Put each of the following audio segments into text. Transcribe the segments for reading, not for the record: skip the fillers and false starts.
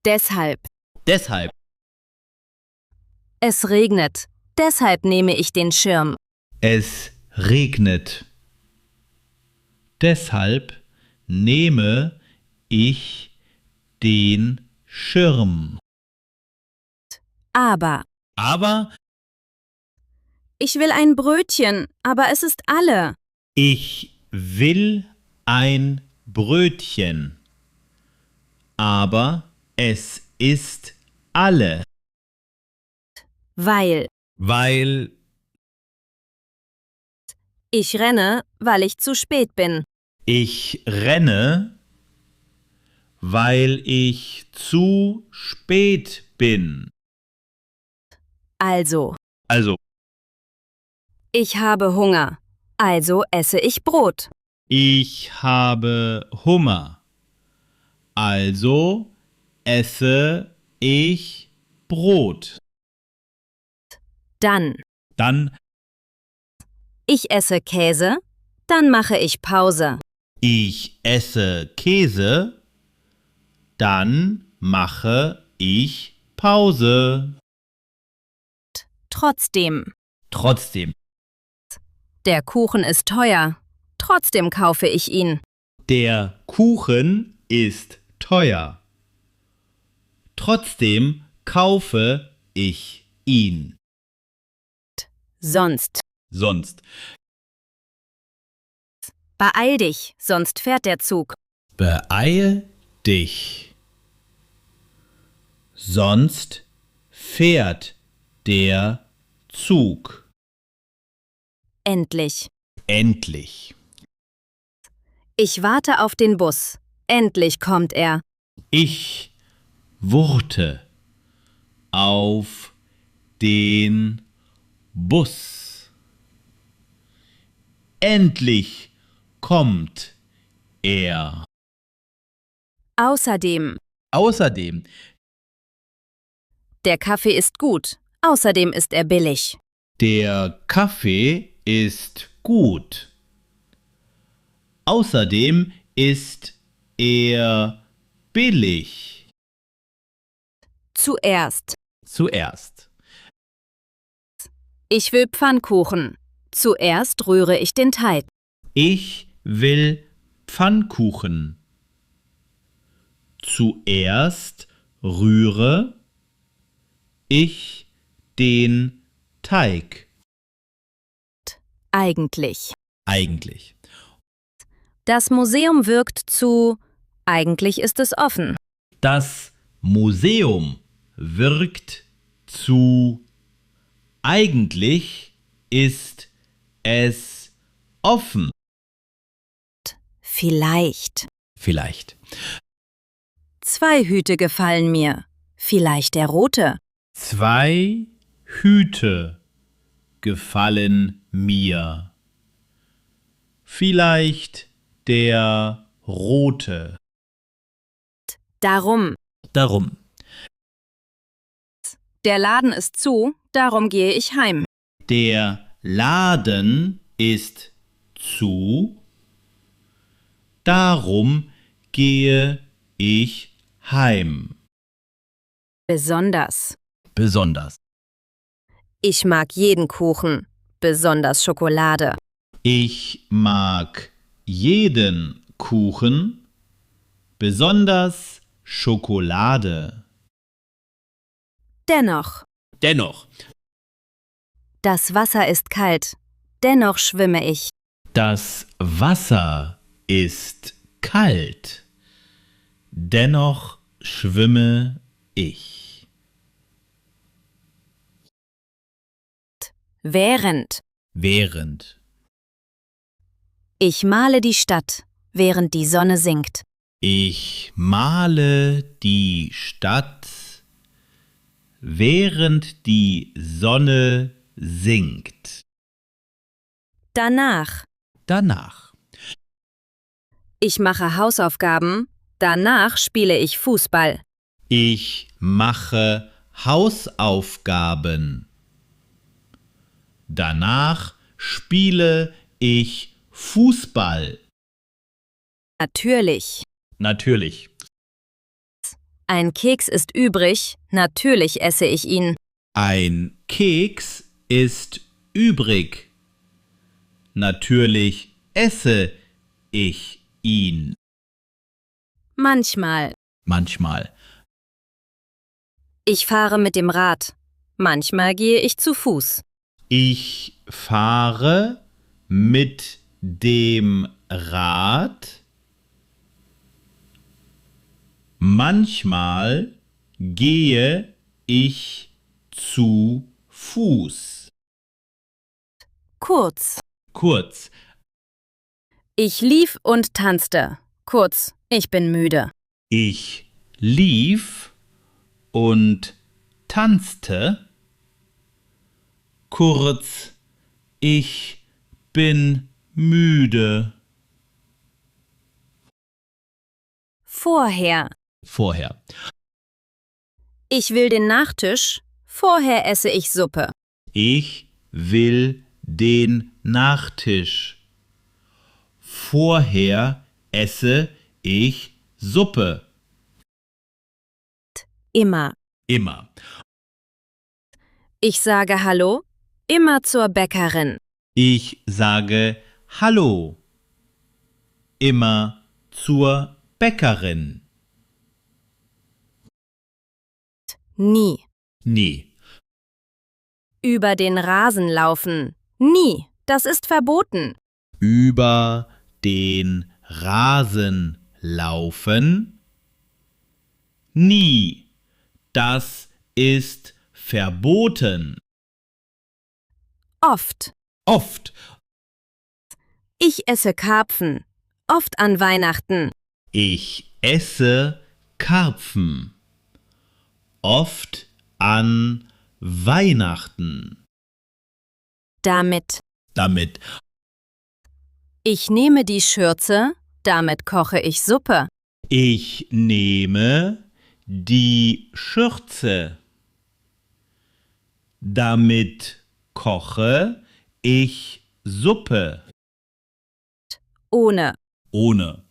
Deshalb. Deshalb. Es regnet. Deshalb nehme ich den Schirm. Es regnet. Deshalb nehme ich den Schirm. Aber. Aber Ich will ein Brötchen, aber es ist alle. ich will ein Brötchen. Aber es ist alle. Weil. Weil Ich renne, weil ich zu spät bin. ich renne, weil ich zu spät bin. Also. Also, Ich habe Hunger. Also esse ich Brot. ich habe Hunger. Also esse ich Brot. Dann. Dann Ich esse Käse. Dann mache ich Pause. ich esse Käse. Dann mache ich Pause. Trotzdem. Trotzdem. Der Kuchen ist teuer. Trotzdem kaufe ich ihn. Der Kuchen ist teuer. Trotzdem kaufe ich ihn. Sonst. Sonst. Beeil dich, sonst fährt der Zug. Beeil dich. Sonst fährt der Zug. Endlich. Endlich. Ich warte auf den Bus. Endlich kommt er. Ich warte auf den Bus. Endlich kommt er. Außerdem. Außerdem, Der Kaffee ist gut. Außerdem ist er billig. der Kaffee ist gut. Außerdem ist er billig. Zuerst. Zuerst. Ich will Pfannkuchen. Zuerst rühre ich den Teig. Ich will Pfannkuchen. Zuerst rühre ich den Teig. Eigentlich. Eigentlich. Das Museum wirkt zu. Eigentlich ist es offen. Das Museum wirkt zu. Eigentlich ist es offen. Vielleicht. Vielleicht. 2 Hüte gefallen mir. Vielleicht der rote. 2 Hüte gefallen mir. Vielleicht der rote. Darum. Darum. Der Laden ist zu, darum gehe ich heim. Der Laden ist zu. Darum gehe ich heim. Besonders. Besonders. Ich mag jeden Kuchen, besonders Schokolade. Ich mag jeden Kuchen, besonders Schokolade. Dennoch. Dennoch. Das Wasser ist kalt. Dennoch schwimme ich. Das Wasser ist kalt. Dennoch schwimme ich. Während. Während. Ich male die Stadt, während die Sonne sinkt. Ich male die Stadt, während die Sonne sinkt. Danach. Danach. Ich mache Hausaufgaben. Danach spiele ich Fußball. Ich mache Hausaufgaben. Danach spiele ich Fußball. Natürlich. Natürlich. Ein Keks ist übrig, natürlich esse ich ihn. Ein Keks ist übrig. Natürlich esse ich ihn. Manchmal. Manchmal. Ich fahre mit dem Rad. Manchmal gehe ich zu Fuß. Ich fahre mit dem Rad. Manchmal gehe ich zu Fuß. Kurz. Kurz. Ich lief und tanzte. Kurz, ich bin müde. Ich lief und tanzte. Kurz, ich bin müde. Vorher. Vorher. Ich will den Nachtisch. Vorher esse ich Suppe. Ich will den Nachtisch. Vorher esse ich Suppe. Immer. Immer. Ich sage Hallo. Immer zur Bäckerin. Ich sage Hallo. Immer zur Bäckerin. Nie. Nie. Über den Rasen laufen. Nie. Das ist verboten. Über den Rasen laufen? Nie. Das ist verboten. Oft. Oft. Ich esse Karpfen. Oft an Weihnachten. Ich esse Karpfen. Oft an Weihnachten. Damit. Damit. Ich nehme die Schürze. Damit koche ich Suppe. Ich nehme die Schürze. Damit koche ich Suppe. Ohne. Ohne.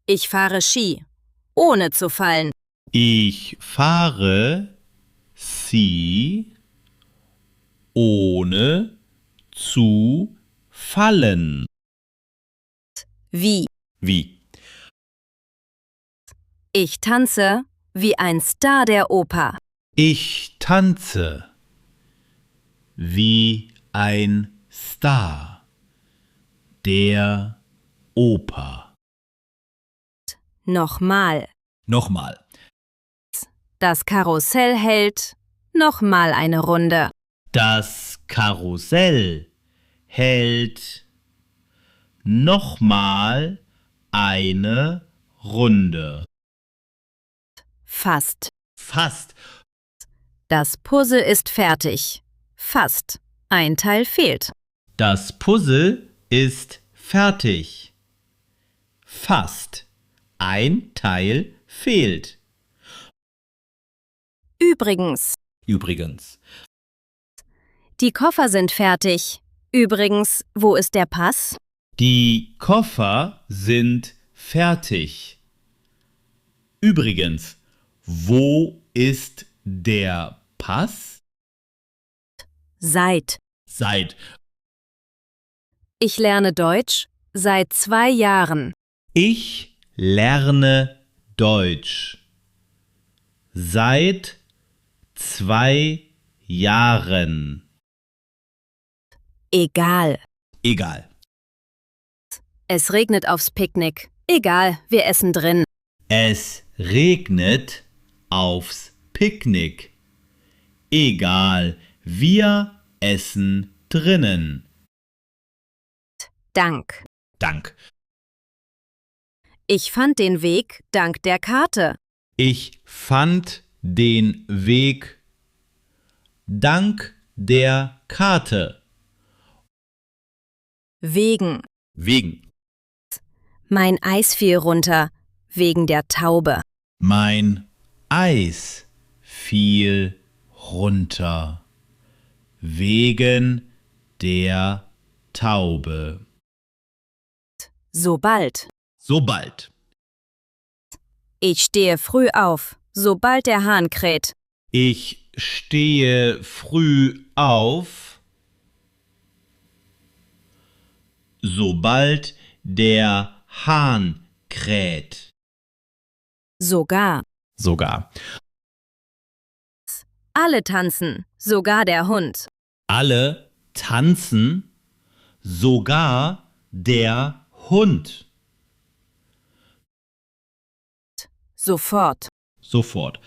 Ich fahre Ski. Ohne zu fallen. Ich fahre Ski ohne zu fallen. Wie? Wie? Ich tanze wie ein Star der Oper. Ich tanze wie ein Star der Oper. Nochmal. Nochmal. Das Karussell hält. Nochmal eine Runde. Das Karussell hält nochmal eine Runde. Fast. Fast. Das Puzzle ist fertig. Fast. Ein Teil fehlt. Das Puzzle ist fertig. Fast. Ein Teil fehlt. Übrigens. Übrigens. Die Koffer sind fertig. Übrigens, wo ist der Pass? Die Koffer sind fertig. Übrigens, wo ist der Pass? Seit. Seit. Ich lerne Deutsch seit 2 Jahren. Ich lerne Deutsch. Seit 2 Jahren. Egal. Egal. Es regnet aufs Picknick. Egal, wir essen drin. Es regnet aufs Picknick. Egal, wir essen drinnen. Dank. Dank. Ich fand den Weg dank der Karte. Ich fand den Weg dank der Karte. Wegen. Wegen. Mein Eis fiel runter. Wegen der Taube. Mein Eis fiel runter. Wegen der Taube. Sobald. Sobald. Ich stehe früh auf, sobald der Hahn kräht. Ich stehe früh auf, sobald der Hahn kräht. Sogar. Sogar. Alle tanzen, sogar der Hund. Alle tanzen, sogar der Hund. Sofort. Sofort.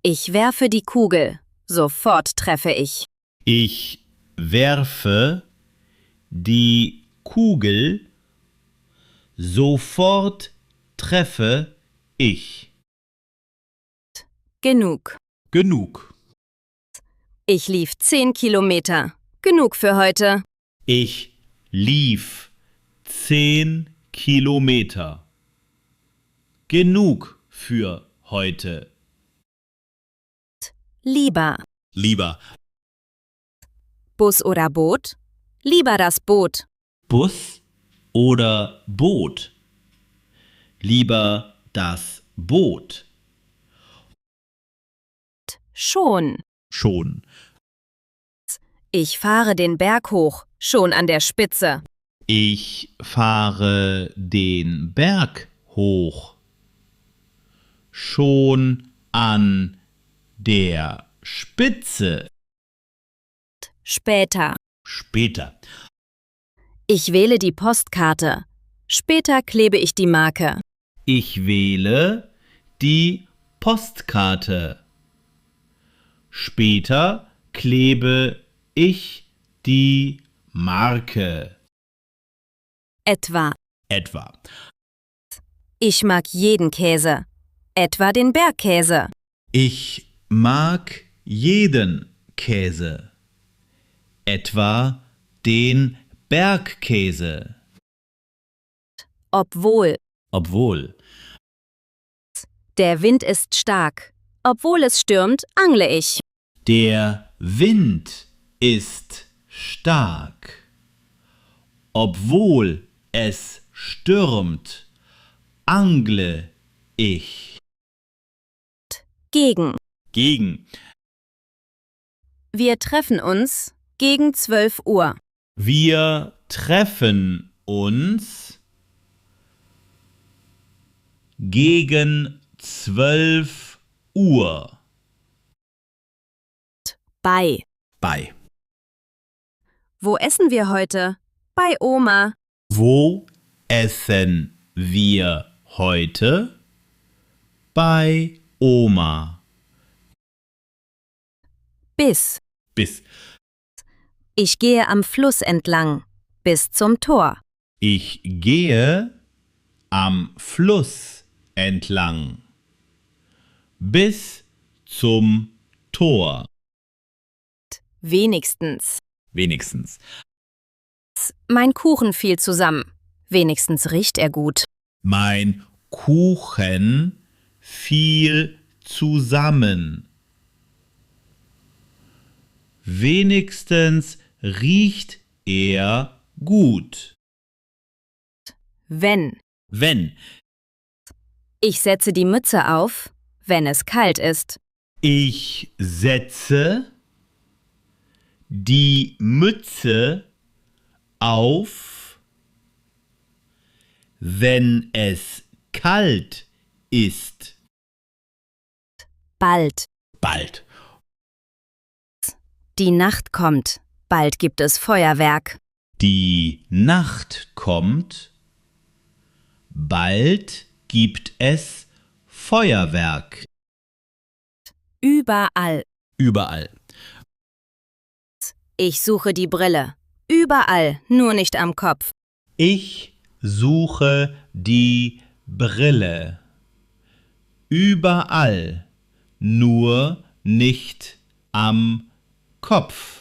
Ich werfe die Kugel. Sofort treffe ich. Ich werfe die Kugel, sofort treffe ich. Genug. Genug. Ich lief 10 Kilometer. Genug für heute. Ich lief 10 Kilometer. Genug für heute. Lieber. Lieber Bus oder Boot? Lieber das Boot. Bus oder Boot? Lieber das Boot. Schon. Schon. Ich fahre den Berg hoch, schon an der Spitze. Ich fahre den Berg hoch. Schon an der Spitze. Später. Später. Ich wähle die Postkarte. Später klebe ich die Marke. Ich wähle die Postkarte. Später klebe ich die Marke. Etwa. Etwa. Ich mag jeden Käse. Etwa den Bergkäse. Ich mag jeden Käse. Etwa den Bergkäse. Obwohl. Obwohl. Der Wind ist stark. Obwohl es stürmt, angle ich. Der Wind ist stark. Obwohl es stürmt, angle ich. Gegen. Gegen. Wir treffen uns gegen 12 Uhr. Wir treffen uns gegen 12 Uhr. Bei. Bei. Wo essen wir heute? Bei Oma. Wo essen wir heute? Bei Oma. Bis. Bis. Ich gehe am Fluss entlang. Bis zum Tor. Ich gehe am Fluss entlang. Bis zum Tor. Wenigstens. Wenigstens. Mein Kuchen fiel zusammen. Wenigstens riecht er gut. Mein Kuchen fiel zusammen. Wenigstens riecht er gut. Wenn. Wenn. Ich setze die Mütze auf, wenn es kalt ist. Ich setze die Mütze auf, wenn es kalt ist. Bald. Bald. Die Nacht kommt. Bald gibt es Feuerwerk. Die Nacht kommt. Bald gibt es Feuerwerk. Überall. Überall. Ich suche die Brille. Überall, nur nicht am Kopf. Ich suche die Brille. Überall, nur nicht am Kopf.